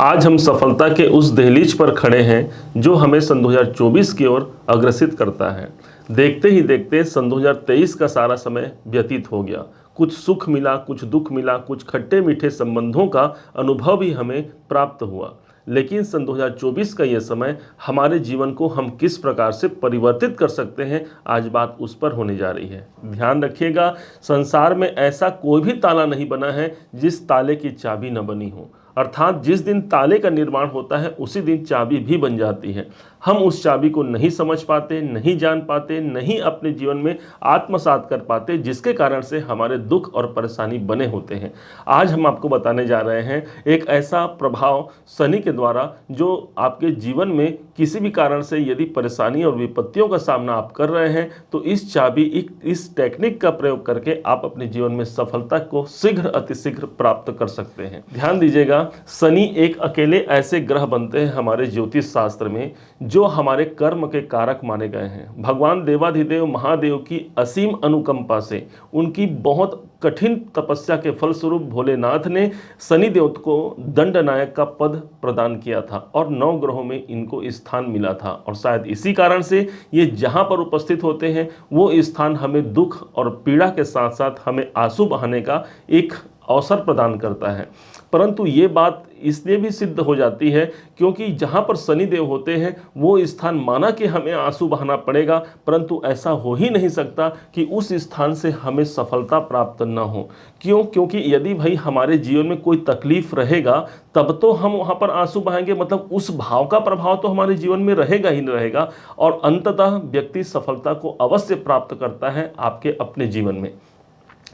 आज हम सफलता के उस दहलीज पर खड़े हैं जो हमें सन 2024 की ओर अग्रसित करता है। देखते ही देखते सन 2023 का सारा समय व्यतीत हो गया। कुछ सुख मिला, कुछ दुख मिला, कुछ खट्टे मीठे संबंधों का अनुभव भी हमें प्राप्त हुआ। लेकिन सन 2024 का यह समय हमारे जीवन को हम किस प्रकार से परिवर्तित कर सकते हैं, आज बात उस पर होने जा रही है। ध्यान रखिएगा, संसार में ऐसा कोई भी ताला नहीं बना है जिस ताले की चाबी न बनी हो। अर्थात जिस दिन ताले का निर्माण होता है उसी दिन चाबी भी बन जाती है। हम उस चाबी को नहीं समझ पाते, नहीं जान पाते, नहीं अपने जीवन में आत्मसात कर पाते, जिसके कारण से हमारे दुख और परेशानी बने होते हैं। आज हम आपको बताने जा रहे हैं एक ऐसा प्रभाव शनि के द्वारा जो आपके जीवन में किसी भी कारण से यदि परेशानी और विपत्तियों का सामना आप कर रहे हैं तो इस चाबी इस टेक्निक का प्रयोग करके आप अपने जीवन में सफलता को शीघ्र अतिशीघ्र प्राप्त कर सकते हैं। ध्यान दीजिएगा, शनि एक अकेले ऐसे ग्रह बनते हैं हमारे ज्योतिष शास्त्र में जो हमारे कर्म के कारक माने गए हैं। भगवान देवाधिदेव महादेव की असीम अनुकंपा से, उनकी बहुत कठिन तपस्या के फलस्वरूप भोलेनाथ ने शनिदेव को दंडनायक का पद प्रदान किया था और 9 ग्रहों में इनको स्थान मिला था। और शायद इसी कारण से ये जहाँ पर उपस्थित होते हैं वो स्थान हमें दुख और पीड़ा के साथ साथ हमें आंसू बहाने का एक अवसर प्रदान करता है। परंतु ये बात इसलिए भी सिद्ध हो जाती है क्योंकि जहाँ पर शनिदेव होते हैं वो स्थान माना कि हमें आंसू बहाना पड़ेगा, परंतु ऐसा हो ही नहीं सकता कि उस स्थान से हमें सफलता प्राप्त न हो। क्यों? क्योंकि यदि भाई हमारे जीवन में कोई तकलीफ रहेगा तब तो हम वहाँ पर आंसू बहाएंगे, मतलब उस भाव का प्रभाव तो हमारे जीवन में रहेगा ही नहीं रहेगा। और अंततः व्यक्ति सफलता को अवश्य प्राप्त करता है आपके अपने जीवन में।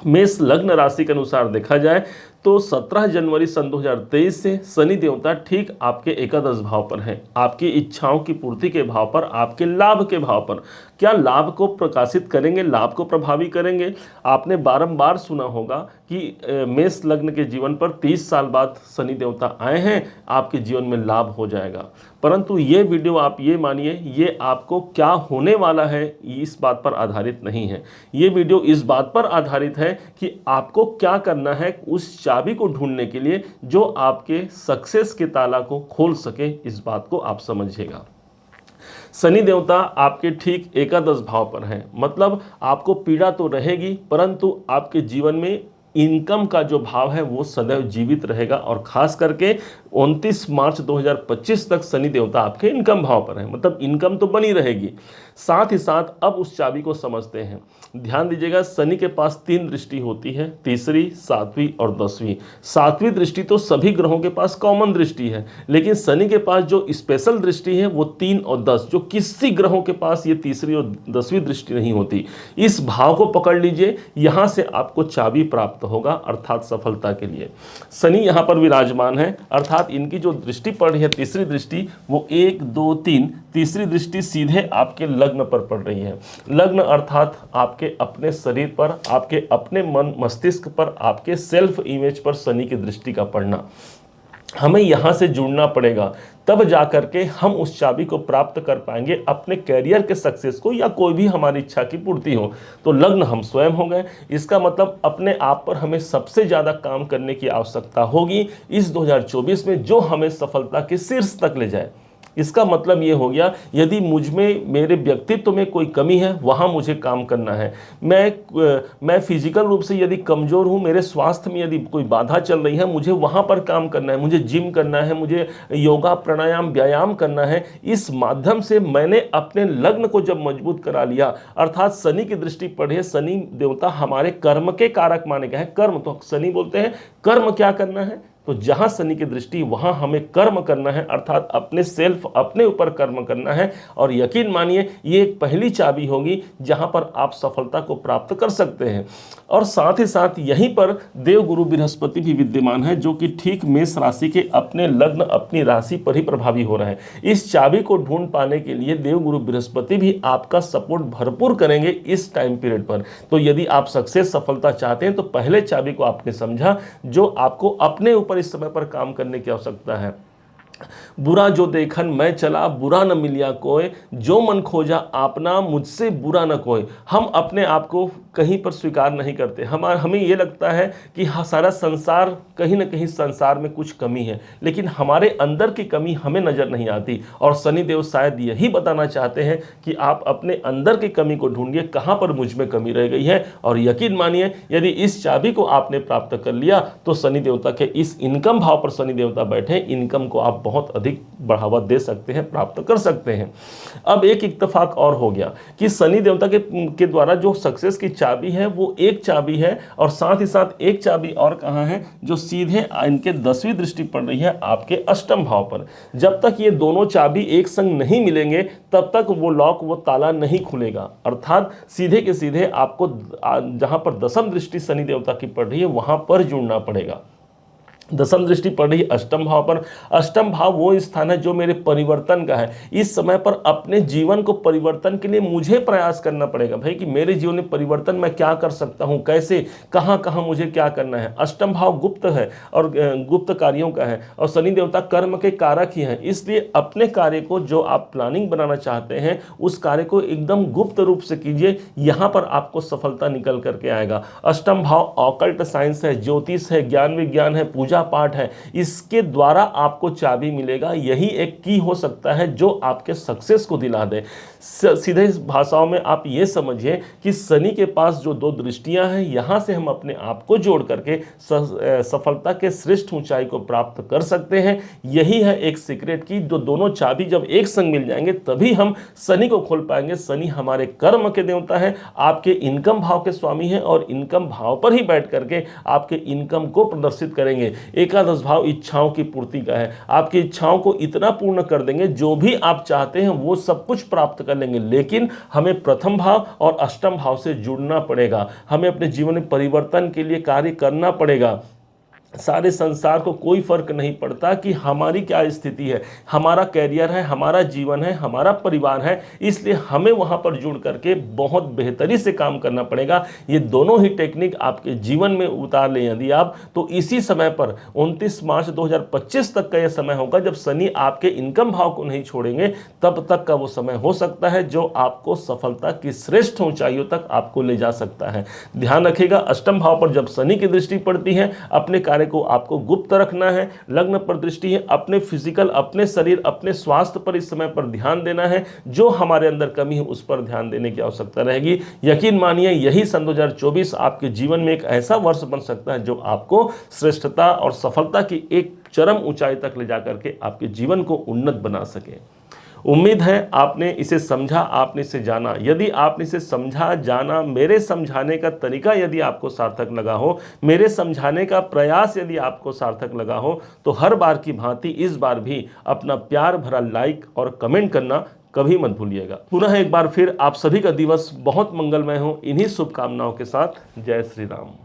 मेष लग्न राशि के अनुसार देखा जाए तो 17 जनवरी सन 2023 से शनि देवता ठीक आपके एकादश भाव पर हैं, आपकी इच्छाओं की पूर्ति के भाव पर, आपके लाभ के भाव पर। क्या लाभ को प्रकाशित करेंगे, लाभ को प्रभावी करेंगे। आपने बारंबार सुना होगा कि मेष लग्न के जीवन पर 30 साल बाद शनि देवता आए हैं, आपके जीवन में लाभ हो जाएगा। परंतु ये वीडियो आप ये मानिए ये आपको क्या होने वाला है इस बात पर आधारित नहीं है। ये वीडियो इस बात पर आधारित है कि आपको क्या करना है उस चाबी को ढूंढने के लिए जो आपके सक्सेस के ताला को खोल सके। इस बात को आप समझिएगा। शनि देवता आपके ठीक एकादश भाव पर हैं, मतलब आपको पीड़ा तो रहेगी परंतु आपके जीवन में इनकम का जो भाव है वो सदैव जीवित रहेगा। और खास करके 29 मार्च 2025 तक शनि देवता आपके इनकम भाव पर है, मतलब इनकम तो बनी रहेगी। साथ ही साथ अब उस चाबी को समझते हैं। ध्यान दीजिएगा, शनि के पास 3 दृष्टि होती है, तीसरी, 7वीं और 10वीं। 7वीं दृष्टि तो सभी ग्रहों के पास कॉमन दृष्टि है, लेकिन शनि के पास जो स्पेशल दृष्टि है वो 3 और 10, जो किसी ग्रहों के पास ये तीसरी और 10वीं दृष्टि नहीं होती। इस भाव को पकड़ लीजिए, यहां से आपको चाबी प्राप्त होगा अर्थात सफलता के लिए। शनि यहां पर विराजमान है, अर्थात इनकी जो दृष्टि पड़ रही है तीसरी दृष्टि, वो 1, 2, 3, तीसरी दृष्टि सीधे आपके लग्न पर पड़ रही है। लग्न अर्थात आपके अपने शरीर पर, आपके अपने मन मस्तिष्क पर, आपके सेल्फ इमेज पर शनि की दृष्टि का पड़ना। हमें यहाँ से जुड़ना पड़ेगा, तब जाकर के हम उस चाबी को प्राप्त कर पाएंगे अपने कैरियर के सक्सेस को, या कोई भी हमारी इच्छा की पूर्ति हो। तो लग्न हम स्वयं हो गए, इसका मतलब अपने आप पर हमें सबसे ज़्यादा काम करने की आवश्यकता होगी इस 2024 में, जो हमें सफलता के शीर्ष तक ले जाए। इसका मतलब ये हो गया, यदि मुझ में, मेरे व्यक्तित्व में कोई कमी है वहाँ मुझे काम करना है। मैं फिजिकल रूप से यदि कमज़ोर हूँ, मेरे स्वास्थ्य में यदि कोई बाधा चल रही है, मुझे वहाँ पर काम करना है, मुझे जिम करना है, मुझे योगा प्राणायाम व्यायाम करना है। इस माध्यम से मैंने अपने लग्न को जब मजबूत करा लिया, अर्थात शनि की दृष्टि पड़े। शनि देवता हमारे कर्म के कारक माने गए हैं। कर्म तो शनि बोलते हैं, कर्म क्या करना है, तो जहां शनि की दृष्टि वहां हमें कर्म करना है, अर्थात अपने सेल्फ, अपने ऊपर कर्म करना है। और यकीन मानिए ये एक पहली चाबी होगी जहां पर आप सफलता को प्राप्त कर सकते हैं। और साथ ही साथ यहीं पर देवगुरु बृहस्पति भी विद्यमान है, जो कि ठीक मेष राशि के अपने लग्न, अपनी राशि पर ही प्रभावी हो रहे हैं। इस चाबी को ढूंढ पाने के लिए देवगुरु बृहस्पति भी आपका सपोर्ट भरपूर करेंगे इस टाइम पीरियड पर। तो यदि आप सक्सेस, सफलता चाहते हैं तो पहले चाबी को आपने समझा, जो आपको अपने ऊपर इस समय पर काम करने की आवश्यकता है। बुरा जो देखन मैं चला बुरा न मिलिया कोय, जो मन खोजा आपना मुझसे बुरा न कोय। हम अपने आप को कहीं पर स्वीकार नहीं करते, हमें ये लगता है कि हाँ सारा संसार कहीं ना कहीं संसार में कुछ कमी है, लेकिन हमारे अंदर की कमी हमें नजर नहीं आती। और शनिदेव शायद यही बताना चाहते हैं कि आप अपने अंदर की कमी को ढूंढिए, कहाँ पर मुझ में कमी रह गई है। और यकीन मानिए यदि इस चाबी को आपने प्राप्त कर लिया तो शनि देवता के इस इनकम भाव पर शनि देवता बैठे, इनकम को आप बहुत अधिक बढ़ावा दे सकते हैं, प्राप्त कर सकते हैं। अब एक इत्तेफाक और हो गया कि शनि देवता के द्वारा जो सक्सेस की चाबी है वो एक चाबी है, और साथ ही साथ एक चाबी और कहाँ है जो सीधे इनके 10वीं दृष्टि पड़ रही है आपके अष्टम भाव पर। जब तक ये दोनों चाबी एक संग नहीं मिलेंगे तब तक वो लॉक, वो ताला नहीं खुलेगा। अर्थात सीधे के सीधे आपको जहां पर दसम दृष्टि शनि देवता की पड़ रही है वहां पर जुड़ना पड़ेगा। दसम दृष्टि पड़ रही अष्टम भाव पर। अष्टम भाव वो स्थान है जो मेरे परिवर्तन का है। इस समय पर अपने जीवन को परिवर्तन के लिए मुझे प्रयास करना पड़ेगा भाई, कि मेरे जीवन में परिवर्तन मैं क्या कर सकता हूं, कैसे, कहां कहां मुझे क्या करना है। अष्टम भाव गुप्त है और गुप्त कार्यों का है, और शनि देवता कर्म के कारक ही है। इसलिए अपने कार्य को, जो आप प्लानिंग बनाना चाहते हैं, उस कार्य को एकदम गुप्त रूप से कीजिए, यहां पर आपको सफलता निकल करके आएगा। अष्टम भाव ऑकल्ट साइंस है, ज्योतिष है, ज्ञान विज्ञान है, पूजा पाठ है, इसके द्वारा आपको चाबी मिलेगा। यही एक की हो सकता है जो आपके सक्सेस को दिला दे। सीधे भाषाओं में आप ये समझिए कि शनि के पास जो दो दृष्टियां हैं, यहां से हम अपने आप को जोड़ करके सफलता के श्रेष्ठ ऊंचाई को प्राप्त कर सकते हैं। यही है एक सीक्रेट की, जो दोनों चाबी जब एक संग मिल जाएंगे तभी हम शनि को खोल पाएंगे। शनि हमारे कर्म के देवता है, आपके इनकम भाव के स्वामी हैं, और इनकम भाव पर ही बैठ करके आपके इनकम को प्रदर्शित करेंगे। एकादश भाव इच्छाओं की पूर्ति का है, आपकी इच्छाओं को इतना पूर्ण कर देंगे, जो भी आप चाहते हैं वो सब कुछ प्राप्त कर लेंगे। लेकिन हमें प्रथम भाव और अष्टम भाव से जुड़ना पड़ेगा, हमें अपने जीवन में परिवर्तन के लिए कार्य करना पड़ेगा। सारे संसार को कोई फर्क नहीं पड़ता कि हमारी क्या स्थिति है, हमारा कैरियर है, हमारा जीवन है, हमारा परिवार है, इसलिए हमें वहां पर जुड़ करके बहुत बेहतरी से काम करना पड़ेगा। ये दोनों ही टेक्निक आपके जीवन में उतार लें यदि आप, तो इसी समय पर 29 मार्च 2025 तक का यह समय होगा जब शनि आपके इनकम भाव को नहीं छोड़ेंगे। तब तक का वो समय हो सकता है जो आपको सफलता की श्रेष्ठ ऊंचाइयों तक आपको ले जा सकता है। ध्यान रखिएगा, अष्टम भाव पर जब शनि की दृष्टि पड़ती है, अपने कार्य को आपको गुप्त रखना है। लग्न पर दृष्टि है, अपने फिजिकल, अपने शरीर, अपने स्वास्थ्य पर इस समय पर ध्यान देना है। जो हमारे अंदर कमी है उस पर ध्यान देने की आवश्यकता रहेगी। यकीन मानिए यही सन 2024 आपके जीवन में एक ऐसा वर्ष बन सकता है जो आपको श्रेष्ठता और सफलता की एक चरम ऊंचाई तक ले जाकर के आपके जीवन को उन्नत बना सके। उम्मीद है आपने इसे समझा, आपने इसे जाना। यदि आपने इसे समझा, जाना, मेरे समझाने का तरीका यदि आपको सार्थक लगा हो, मेरे समझाने का प्रयास यदि आपको सार्थक लगा हो, तो हर बार की भांति इस बार भी अपना प्यार भरा लाइक और कमेंट करना कभी मत भूलिएगा। पुनः एक बार फिर आप सभी का दिवस बहुत मंगलमय हो। इन्हीं शुभकामनाओं के साथ जय श्री राम।